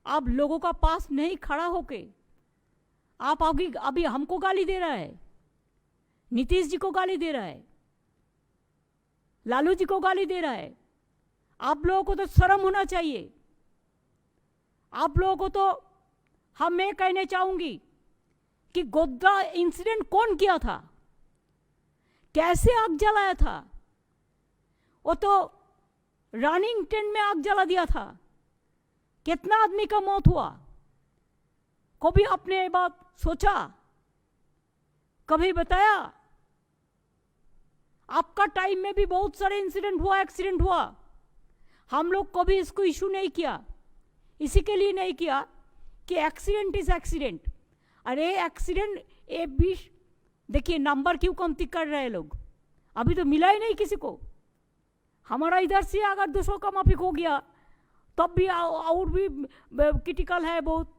आप लोगों का पास नहीं खड़ा होके आप अभी हमको गाली दे रहा है, नीतीश जी को गाली दे रहा है, लालू जी को गाली दे रहा है। आप लोगों को तो शर्म होना चाहिए। आप लोगों को तो मैं कहने चाहूंगी कि गोड्डा इंसिडेंट कौन किया था, कैसे आग जलाया था? वो तो रनिंग ट्रेन में आग जला दिया था। कितना आदमी का मौत हुआ? कभी आपने ये बात सोचा? कभी बताया? आपका टाइम में भी बहुत सारे इंसिडेंट हुआ, एक्सीडेंट हुआ। हम लोग कभी इसको इशू नहीं किया, इसी के लिए नहीं किया कि एक्सीडेंट इज एक्सीडेंट। अरे एक्सीडेंट ए 20, देखिए नंबर क्यों कमती कर रहे हैं लोग, अभी तो मिला ही नहीं किसी को। हमारा इधर से अगर 200 का माफिक हो गया तब भी और भी क्रिटिकल है बहुत।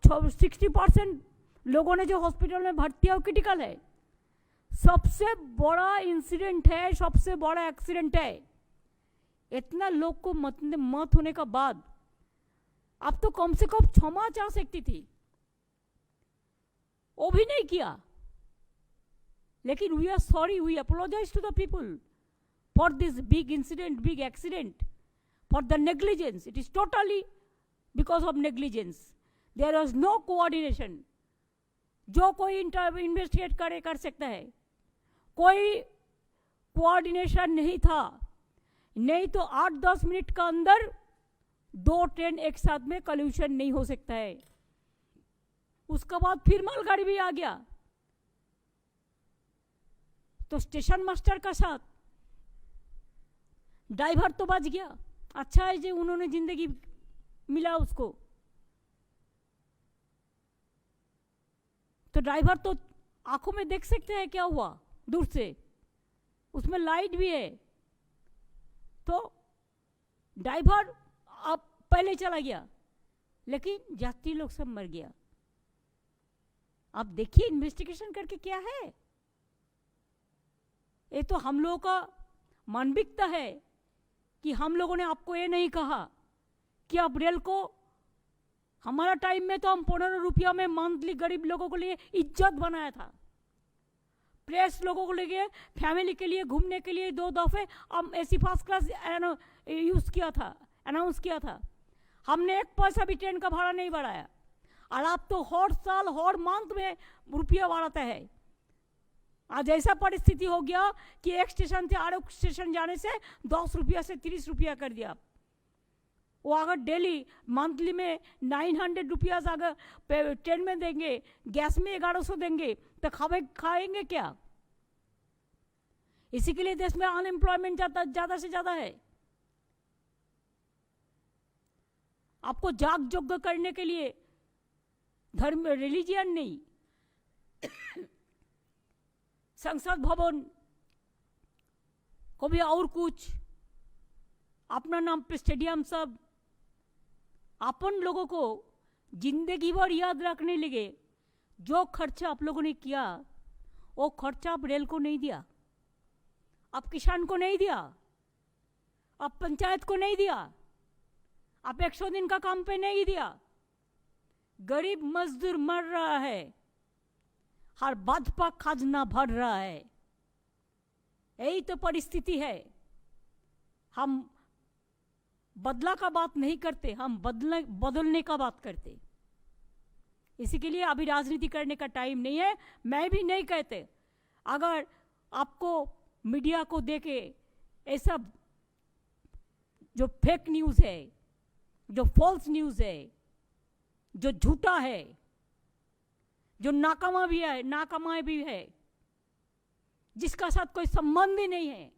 60% लोगों ने जो हॉस्पिटल में भर्ती है वो क्रिटिकल है। सबसे बड़ा इंसिडेंट है, सबसे बड़ा एक्सीडेंट है। इतना लोग को मत होने का बाद अब तो कम से कम क्षमा चाह सकती थी, वो भी नहीं किया। लेकिन we are sorry, we apologise to the people for this big incident, big accident, for the negligence. It is totally because of negligence. There was no coordination. जो कोई इन्वेस्टिगेट कर सकता है, कोई कोऑर्डिनेशन नहीं था। नहीं तो 8-10 मिनट का अंदर 2 ट्रेन एक साथ में कल्यूशन नहीं हो सकता है। उसके बाद फिर मालगाड़ी भी आ गया, तो स्टेशन मास्टर का साथ ड्राइवर तो बच गया। अच्छा है जो उन्होंने जिंदगी मिला उसको। तो ड्राइवर तो आंखों में देख सकते हैं क्या हुआ दूर से, उसमें लाइट भी है। तो ड्राइवर अब पहले चला गया, लेकिन यात्री लोग सब मर गया। आप देखिए इन्वेस्टिगेशन करके क्या है। ये तो हम लोगों का मानविकता है कि हम लोगों ने आपको ये नहीं कहा कि आप रेल को, हमारा टाइम में तो हम 15 रुपया में मंथली गरीब लोगों के लिए इज्जत बनाया था। प्रेस लोगों को लेके, फैमिली के लिए, घूमने के लिए 2 दफे हम एसी फर्स्ट क्लास यूज किया था, अनाउंस किया था। हमने 1 पैसा भी ट्रेन का भाड़ा नहीं बढ़ाया। और आप तो हर साल हर मंथ में रुपया बढ़ाता है। आज ऐसा परिस्थिति हो गया कि एक स्टेशन से और एक स्टेशन जाने से 10 रुपया से 30 रुपया कर दिया। वो अगर डेली मंथली में 900 रुपया अगर ट्रेन में देंगे, गैस में 1100 देंगे, तो खाएंगे क्या? इसी के लिए देश में अनएम्प्लॉयमेंट ज्यादा से ज्यादा है। आपको जागरूक करने के लिए धर्म, रिलीजियन नहीं, संसद भवन कभी और कुछ अपना नाम पे स्टेडियम, सब अपन लोगों को जिंदगी भर याद रखने लगे। जो खर्चा आप लोगों ने किया वो खर्चा आप रेल को नहीं दिया, आप किसान को नहीं दिया, आप पंचायत को नहीं दिया, आप 100 दिन का काम पे नहीं दिया। गरीब मजदूर मर रहा है, हर भाजपा खजाना भर रहा है। यही तो परिस्थिति है। हम बदला का बात नहीं करते, हम बदलने का बात करते। इसी के लिए अभी राजनीति करने का टाइम नहीं है। मैं भी नहीं कहते, अगर आपको मीडिया को देके ऐसा जो फेक न्यूज़ है, जो फॉल्स न्यूज़ है, जो झूठा है, जो नाकामा भी है, जिसका साथ कोई संबंध ही नहीं है,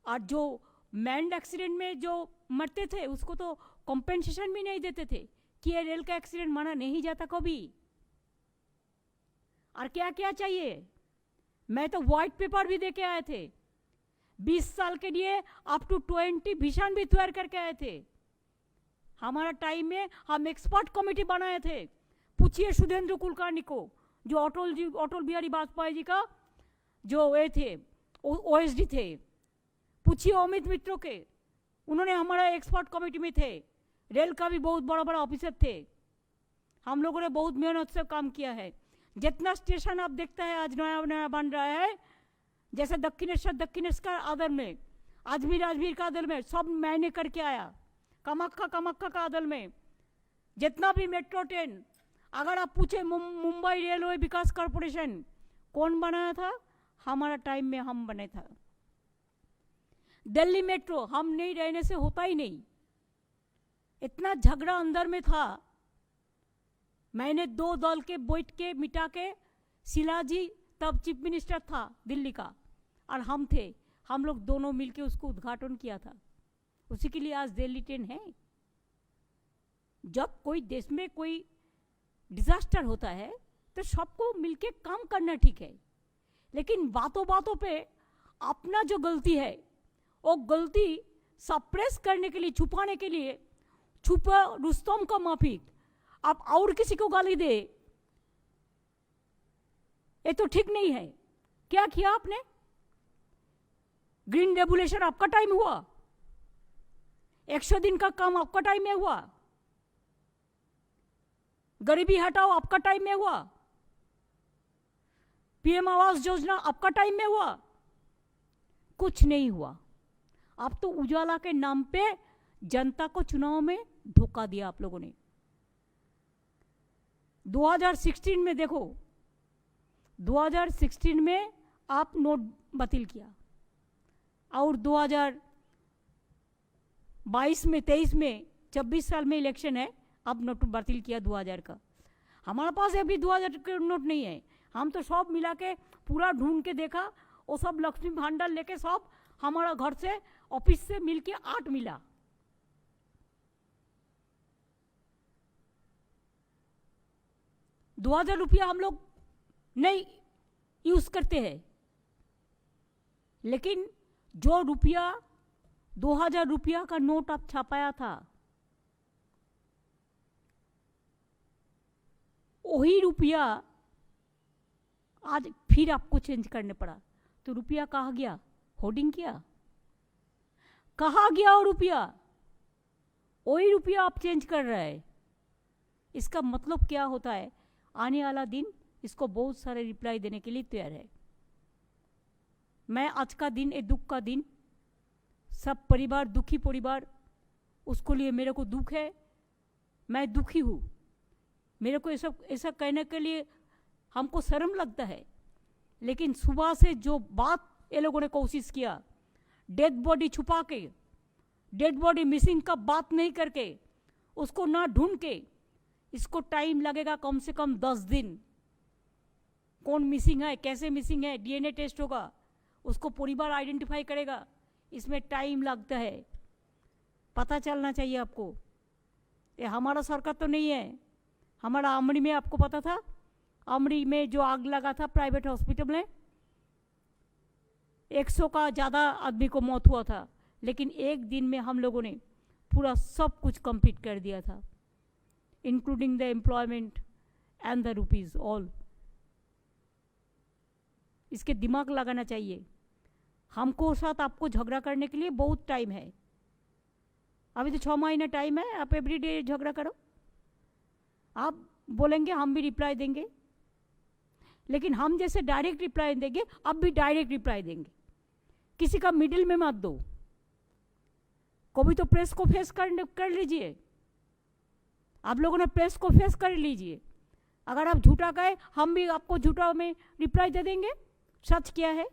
और जो मैंड एक्सीडेंट में जो मरते थे उसको तो कॉम्पेंसेशन भी नहीं देते थे कि ये रेल का एक्सीडेंट माना नहीं जाता कभी। और क्या क्या चाहिए? मैं तो व्हाइट पेपर भी देके आए थे। 20 साल के लिए अप टू 20 विजन भी तैयार करके आए थे। हमारा टाइम में हम एक्सपर्ट कमेटी बनाए थे। पूछिए सुधेंद्र कुलकर्णी को, जो अटल बिहारी वाजपेयी जी का जो वे थे, ओएसडी थे। पूछिए अमित मित्रों के, उन्होंने हमारा एक्सपर्ट कमेटी में थे, रेल का भी बहुत बड़ा बड़ा ऑफिसर थे। हम लोगों ने बहुत मेहनत से काम किया है। जितना स्टेशन आप देखता है आज नया नया बन रहा है, जैसे दक्षिणेश्वर का आदर में, अजमेर का आदर में, सब मैंने करके आया। कामाख्या का आदर में जितना भी मेट्रो ट्रेन, अगर आप पूछे मुंबई रेलवे विकास कॉरपोरेशन कौन बनाया था, हमारा टाइम में हम बने था। दिल्ली मेट्रो हम नहीं रहने से होता ही नहीं, इतना झगड़ा अंदर में था। मैंने 2 दल के बैठ के मिटा के, शिलाजी तब चीफ मिनिस्टर था दिल्ली का और हम थे, हम लोग दोनों मिलके उसको उद्घाटन किया था। उसी के लिए आज दिल्ली ट्रेन है। जब कोई देश में कोई डिजास्टर होता है तो सबको मिलके काम करना ठीक है, लेकिन बातों बातों पे अपना जो गलती है वो गलती सप्रेस करने के लिए, छुपाने के लिए, छुपा रुस्तम का माफिक आप और किसी को गाली दे, ये तो ठीक नहीं है। क्या किया आपने? ग्रीन रेवोल्यूशन आपका टाइम हुआ, 100 दिन का काम आपका टाइम में हुआ, गरीबी हटाओ आपका टाइम में हुआ, पीएम आवास योजना आपका टाइम में हुआ, कुछ नहीं हुआ। आप तो उजाला के नाम पे जनता को चुनाव में धोखा दिया आप लोगों ने। 2016 में देखो, 2016 में आप नोट बातिल किया और 2022 में, 23 में, 26 साल में इलेक्शन है, अब नोट बातिल किया 2000 का। हमारे पास अभी 2000 के नोट नहीं है, हम तो सब मिला के पूरा ढूंढ के देखा, वो सब लक्ष्मी भांडार लेके सब हमारा घर से ऑफिस से मिलके 8 मिला। ₹2000 हम लोग नहीं यूज करते हैं, लेकिन जो रुपया 2000 रुपया का नोट आप छापाया था, वही रुपया आज फिर आपको चेंज करने पड़ा। तो रुपया कहाँ गया? होर्डिंग किया? कहाँ गया वो रुपया? वही रुपया आप चेंज कर रहे हैं। इसका मतलब क्या होता है? आने वाला दिन इसको बहुत सारे रिप्लाई देने के लिए तैयार है। मैं आज का दिन, ये दुख का दिन, सब परिवार, दुखी परिवार, उसको लिए मेरे को दुख है, मैं दुखी हूँ। मेरे को ऐसा कहने के लिए हमको शर्म लगता है, लेकिन सुबह से जो बात ये लोगों ने कोशिश किया, डेड बॉडी छुपा के, डेड बॉडी मिसिंग का बात नहीं करके, उसको ना ढूंढ के, इसको टाइम लगेगा कम से कम 10 दिन। कौन मिसिंग है, कैसे मिसिंग है, डीएनए टेस्ट होगा, उसको परिवार आइडेंटिफाई करेगा, इसमें टाइम लगता है। पता चलना चाहिए आपको। ये हमारा सरकार तो नहीं है। हमारा अमरी में आपको पता था, अमरी में जो आग लगा था प्राइवेट हॉस्पिटल में, 100 का ज़्यादा आदमी को मौत हुआ था, लेकिन एक दिन में हम लोगों ने पूरा सब कुछ कंप्लीट कर दिया था, including the employment and the rupees all. इसके दिमाग लगाना चाहिए। हमको साथ आपको झगड़ा करने के लिए बहुत टाइम है। अभी तो 6 महीना टाइम है, आप एवरीडे झगड़ा करो। आप बोलेंगे हम भी रिप्लाई देंगे, लेकिन हम जैसे डायरेक्ट रिप्लाई देंगे, अब भी डायरेक्ट रिप्लाई देंगे। किसी का मिडिल में मत दो। कभी तो प्रेस को फेस कर लीजिए। आप लोगों ने प्रेस को फेस कर लीजिए। अगर आप झूठा कहे, हम भी आपको झूठा में रिप्लाई दे देंगे। सच क्या है?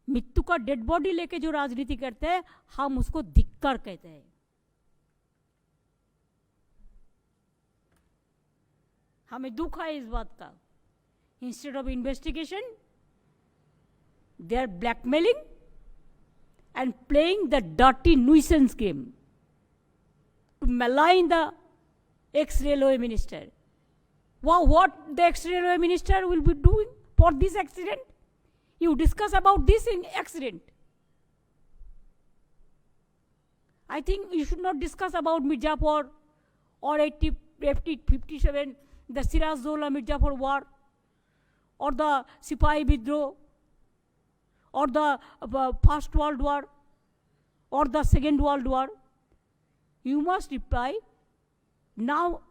मृत्यु का डेड बॉडी लेके जो राजनीति करते हैं, हम उसको धिक्कार कहते हैं। हमें दुख है इस बात का। Instead of investigation, they are blackmailing and playing the dirty nuisance game to malign the ex-railway minister. What the ex-railway minister will be doing for this accident? You discuss about this in accident. I think you should not discuss about Mirzapur or 57, the Siraj Dowla Mirzapur war, or the Sipahi Bidroh, or the First World War or the Second World War? You must reply, now,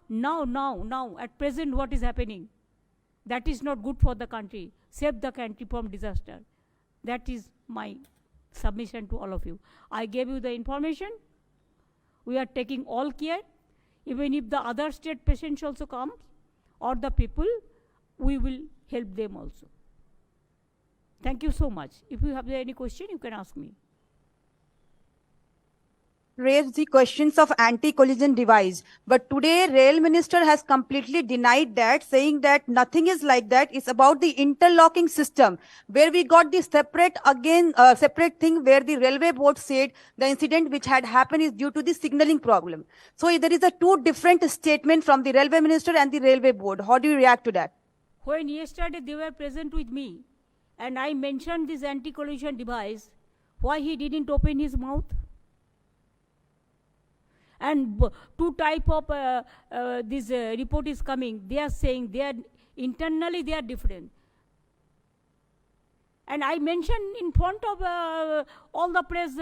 at present what is happening? That is not good for the country. Save the country from disaster. That is my submission to all of you. I gave you the information. We are taking all care. Even if the other state patients also come, or the people, we will help them also. Thank you so much. If you have any question, you can ask me. Raised the questions of anti-collision device, but today Rail Minister has completely denied that, saying that nothing is like that. It's about the interlocking system, where we got the separate thing where the Railway Board said the incident which had happened is due to the signaling problem. So there is a two different statement from the Railway Minister and the Railway Board. How do you react to that? When yesterday they were present with me and I mentioned this anti-collision device, why he didn't open his mouth? And two type of this report is coming. They are saying they are internally they are different. And I mentioned in front of all the press,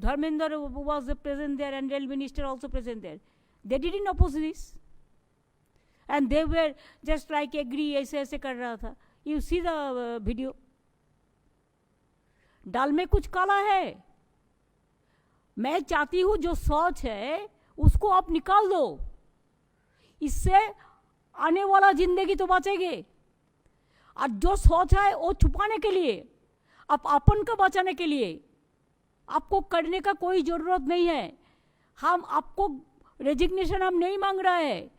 Dharmendra was present there and Rail Minister also present there. They didn't oppose this. And they were just like agree, ऐसे कर रहा था. You see the video. दाल में कुछ काला है. मैं चाहती हूं जो सोच है उसको आप निकाल दो. इससे आने वाला जिंदगी तो बचेगी. और जो सोच है वो छुपाने के लिए, आप अपन को बचाने के लिए आपको करने का कोई जरूरत नहीं है. हम आपको रेजिग्नेशन हम नहीं मांग रहे हैं.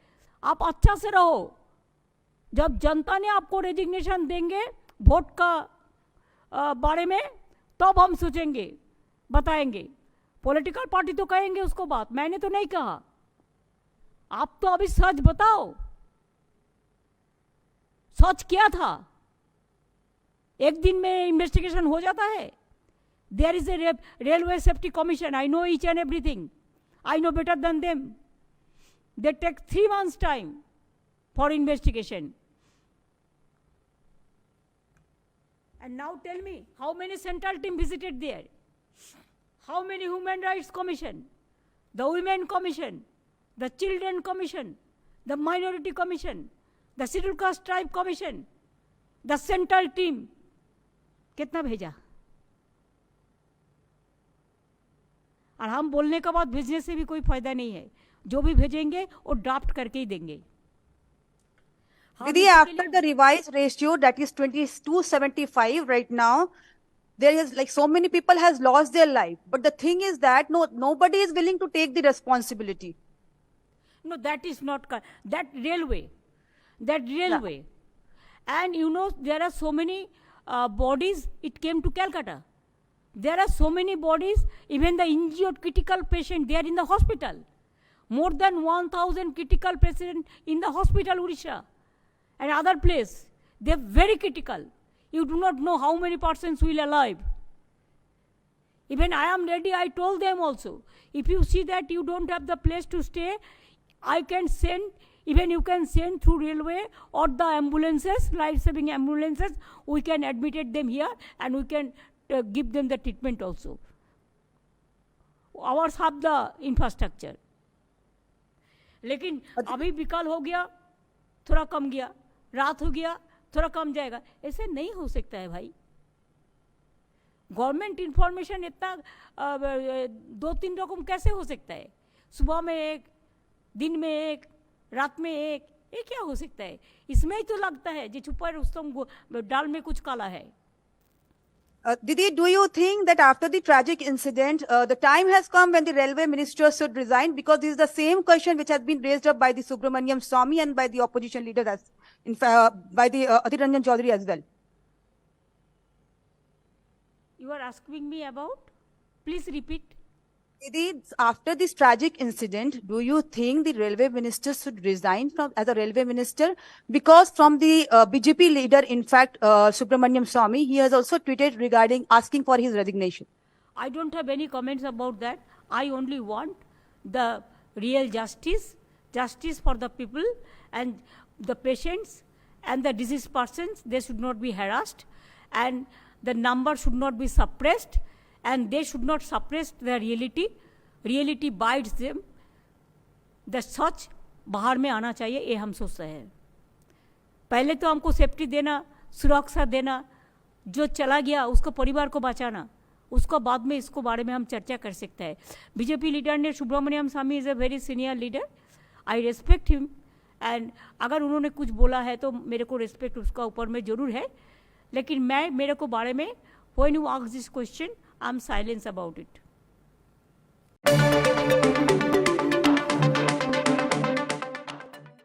आप अच्छा से रहो. जब जनता ने आपको रेजिग्नेशन देंगे वोट का बारे में, तब हम सोचेंगे, बताएंगे. पॉलिटिकल पार्टी तो कहेंगे उसको बात, मैंने तो नहीं कहा. आप तो अभी सच बताओ, सच क्या था? एक दिन में इन्वेस्टिगेशन हो जाता है? There is a railway safety commission. I know each and everything. I know better than them. They take 3 months time for investigation. And now tell me, how many central team visited there? How many human rights commission? The women commission, the children commission, the minority commission, the scheduled caste tribe commission, the central team. कितना भेजा? और हम बोलने के बाद भेजने से भी कोई फायदा नहीं है. जो भी भेजेंगे वो ड्राफ्ट करके ही देंगे. Didi, after the revised ratio that is 2275 right now, there is like so many people has lost their life. But the thing is that nobody is willing to take the responsibility. No, that is not that railway. Yeah. And you know there are so many bodies. It came to Calcutta. There are so many bodies. Even the injured critical patient, they are in the hospital. More than 1,000 critical patients in the hospital, Odisha, and other place. They are very critical. You do not know how many persons will alive. Even I am ready, I told them also. If you see that you don't have the place to stay, I can send, even you can send through railway or the ambulances, life-saving ambulances, we can admit them here and we can give them the treatment also. Ours have the infrastructure. लेकिन अभी विकल हो गया, थोड़ा कम गया, रात हो गया, थोड़ा कम जाएगा. ऐसे नहीं हो सकता है भाई. गवर्नमेंट इंफॉर्मेशन इतना 2-3 रकम कैसे हो सकता है? सुबह में एक, दिन में एक, रात में एक, ये क्या हो सकता है? इसमें ही तो लगता है जो छुपा रुस्तम दाल में कुछ काला है. Didi, do you think that after the tragic incident, the time has come when the railway minister should resign? Because this is the same question which has been raised up by the Subramaniam Swamy and by the opposition leaders, by the Adhir Ranjan Chaudhary as well. You are asking me about? Please repeat. Didi, after this tragic incident, do you think the railway minister should resign as a railway minister? Because from the BJP leader, in fact, Subramaniam Swamy, he has also tweeted regarding asking for his resignation. I don't have any comments about that. I only want the real justice for the people and the patients and the diseased persons. They should not be harassed. and the number should not be suppressed, and they should not suppress the reality. Reality bites them. The सच बाहर में आना चाहिए, ये हम सोचते हैं. पहले तो हमको सेफ्टी देना, सुरक्षा देना, जो चला गया उसको परिवार को बचाना, उसको बाद में इसको बारे में हम चर्चा कर सकते हैं. बीजेपी लीडर ने Subramanian Swamy is a very senior leader, I respect him, and अगर उन्होंने कुछ बोला है तो मेरे को रिस्पेक्ट उसका ऊपर में ज़रूर है, लेकिन मैं मेरे को बारे में when you ask this question I am silence about it.